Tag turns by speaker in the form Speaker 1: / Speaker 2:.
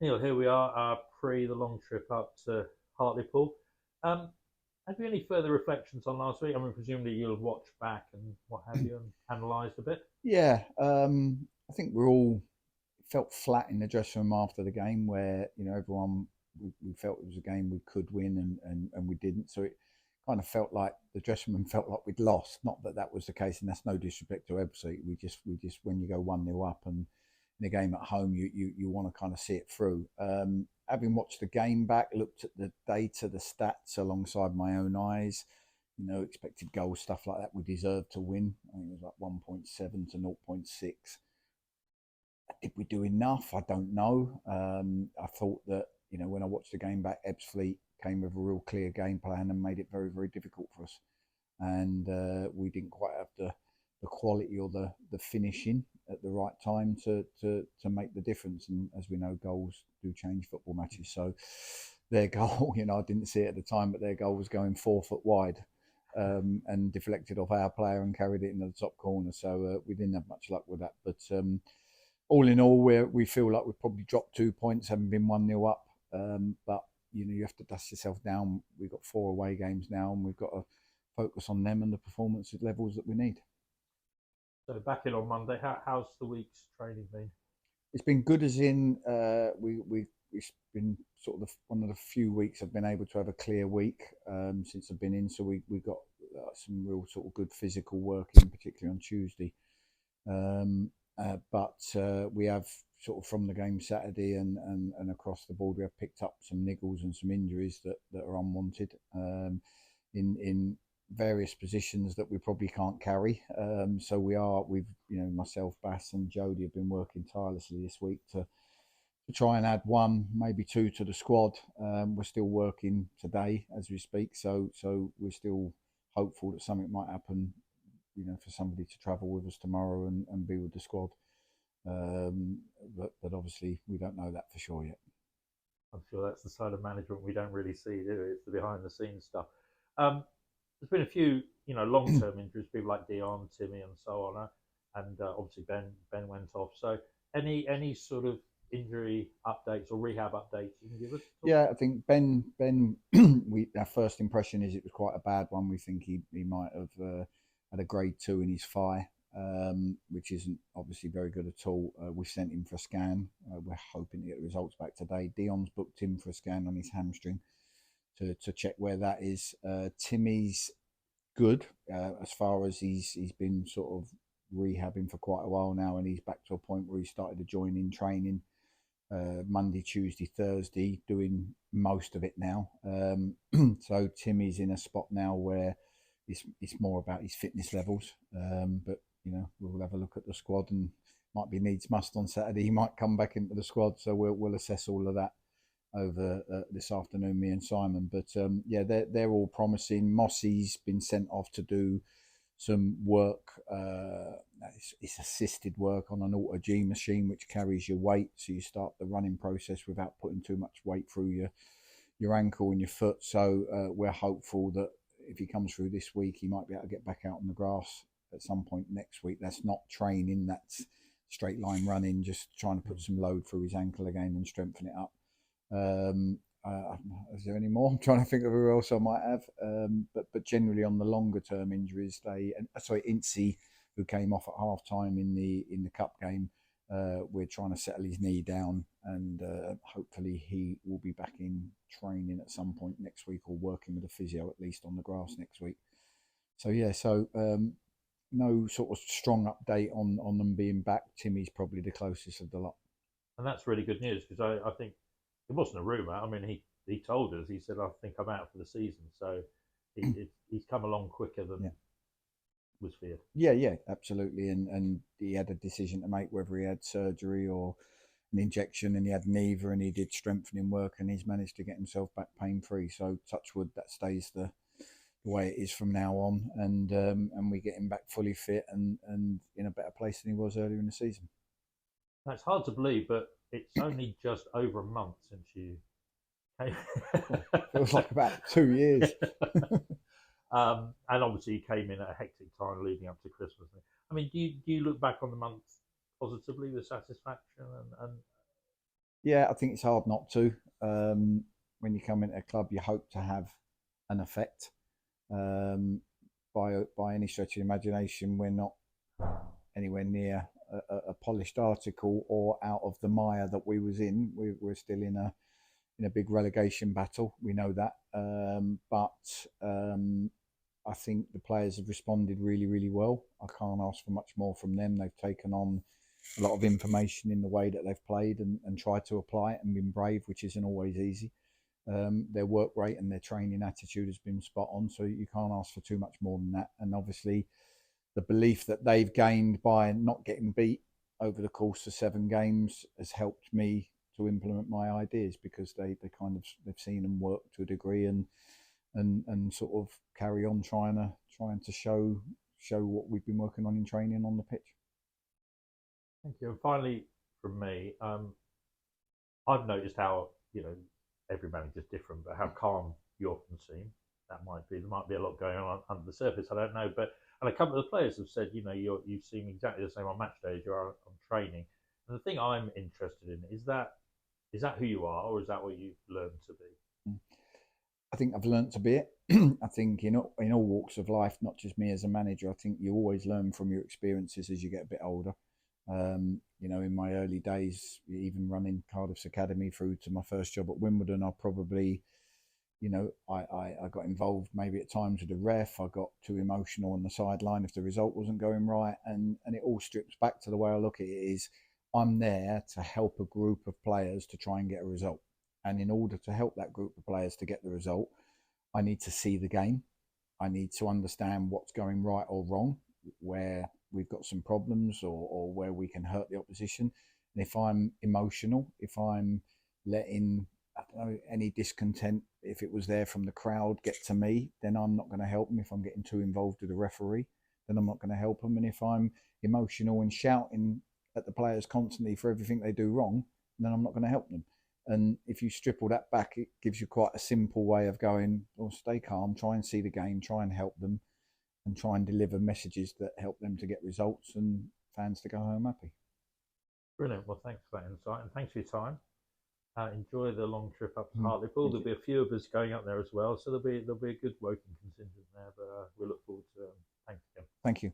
Speaker 1: Neil, here we are, pre the long trip up to Hartlepool. Um, have you any further reflections on last week? I mean, presumably you'll have watched back and what have you and analysed a bit.
Speaker 2: Yeah, I think we're all felt flat in the dressing room after the game, where everyone we felt it was a game we could win and we didn't. So it kind of felt like the dressing room felt like we'd lost. Not that that was the case, and that's no disrespect to Ebbsfleet. We just when you go 1-0 up and in a game at home, you want to kind of see it through. Having watched the game back, looked at the data, the stats alongside my own eyes, expected goals, stuff like that, we deserved to win. I think it was like 1.7 to 0.6. Did we do enough? I don't know. I thought that, when I watched the game back, Ebbsfleet came with a real clear game plan and made it very, very difficult for us. And we didn't quite have the quality or the finishing at the right time to make the difference. And as we know, goals do change football matches. So their goal, I didn't see it at the time, but their goal was going 4 foot wide. And deflected off our player and carried it into the top corner. So we didn't have much luck with that. But all in all, we feel like we've probably dropped 2 points, having been 1-0 up. But you have to dust yourself down. We've got 4 away games now, and we've got to focus on them and the performance levels that we need.
Speaker 1: So back in on Monday, how's the week's training been?
Speaker 2: It's been good, as in it's been sort of one of the few weeks I've been able to have a clear week since I've been in. So we got some real sort of good physical work in, particularly on Tuesday. But we have sort of from the game Saturday and across the board, we have picked up some niggles and some injuries that are unwanted in various positions that we probably can't carry. So we've myself, Bass and Jody have been working tirelessly this week to try and add one, maybe two to the squad. We're still working today as we speak, so we're still hopeful that something might happen, for somebody to travel with us tomorrow and be with the squad. Um, but obviously we don't know that for sure yet.
Speaker 1: I'm sure that's the side of management we don't really see, do we? It's the behind the scenes stuff. Um, there's been a few, long term injuries, people like Dion, Timmy, and so on, and obviously Ben went off. So any sort of injury updates or rehab updates you can give us at all?
Speaker 2: Yeah, I think Ben. We our first impression is it was quite a bad one. We think he might have had a grade 2 in his thigh, which isn't obviously very good at all. We sent him for a scan. We're hoping to get the results back today. Dion's booked him for a scan on his hamstring to check where that is. Timmy's good as far as he's been sort of rehabbing for quite a while now, and he's back to a point where he started to join in training Monday, Tuesday, Thursday, doing most of it now. So Timmy's in a spot now where it's more about his fitness levels. But we'll have a look at the squad, and might be needs must on Saturday. He might come back into the squad, so we'll assess all of that over this afternoon, me and Simon. But yeah, they're all promising. Mossy's been sent off to do some work. It's assisted work on an auto G machine which carries your weight, so you start the running process without putting too much weight through your ankle and your foot. So we're hopeful that if he comes through this week, he might be able to get back out on the grass at some point next week. That's not training, that's straight line running, just trying to put some load through his ankle again and strengthen it up. Um, is there any more? I'm trying to think of who else I might have. But generally on the longer term injuries, sorry, Incy, who came off at half time in the cup game, we're trying to settle his knee down, and hopefully he will be back in training at some point next week, or working with a physio at least on the grass next week. So yeah, no sort of strong update on them being back. Timmy's probably the closest of the lot.
Speaker 1: And that's really good news because I think it wasn't a rumor. I mean, he told us. He said, "I think I'm out for the season." So he's come along quicker than
Speaker 2: Yeah.
Speaker 1: was feared.
Speaker 2: Yeah, absolutely. And he had a decision to make whether he had surgery or an injection, and he had neither, and he did strengthening work, and he's managed to get himself back pain free. So touch wood, that stays the way it is from now on, and we get him back fully fit and in a better place than he was earlier in the season.
Speaker 1: Now, it's hard to believe, but it's only just over a month since you came.
Speaker 2: Oh, feels like about 2 years.
Speaker 1: And obviously, you came in at a hectic time leading up to Christmas. I mean, do you look back on the month positively with satisfaction and
Speaker 2: Yeah, I think it's hard not to. When you come into a club, you hope to have an effect. Um, by any stretch of the imagination, we're not anywhere near a polished article or out of the mire that we was in. We're still in a big relegation battle. We know that, but I think the players have responded really, really well. I can't ask for much more from them. They've taken on a lot of information in the way that they've played and tried to apply it and been brave, which isn't always easy. Their work rate and their training attitude has been spot on, so you can't ask for too much more than that. And obviously, the belief that they've gained by not getting beat over the course of 7 games has helped me to implement my ideas because they kind of they've seen them work to a degree and sort of carry on trying to show what we've been working on in training on the pitch.
Speaker 1: Thank you. And finally, from me, I've noticed how every manager's different, but how calm you often seem. There might be a lot going on under the surface. I don't know, but and a couple of the players have said you seem exactly the same on match day as you are on training. And the thing I'm interested in is that who you are, or is that what you've learned to be?
Speaker 2: I think I've learned to be it. I think in all walks of life, not just me as a manager. I think you always learn from your experiences as you get a bit older. In my early days, even running Cardiff's academy through to my first job at Wimbledon, I probably, I got involved maybe at times with the ref. I got too emotional on the sideline if the result wasn't going right, and it all strips back to the way I look at it is I'm there to help a group of players to try and get a result. And in order to help that group of players to get the result, I need to see the game. I need to understand what's going right or wrong, where we've got some problems or where we can hurt the opposition. And if I'm emotional, if I'm letting I don't know, any discontent, if it was there from the crowd, get to me, then I'm not going to help them. If I'm getting too involved with the referee, then I'm not going to help them. And if I'm emotional and shouting at the players constantly for everything they do wrong, then I'm not going to help them. And if you strip all that back, it gives you quite a simple way of going, well, stay calm, try and see the game, try and help them, and try and deliver messages that help them to get results and fans to go home happy.
Speaker 1: Brilliant. Well, thanks for that insight, and thanks for your time. Enjoy the long trip up to Hartlepool.
Speaker 2: Thank
Speaker 1: There'll
Speaker 2: you.
Speaker 1: be a few of us going up there as well, so there'll be a good Woking contingent there. But we look forward to. Thanks again.
Speaker 2: Thank you.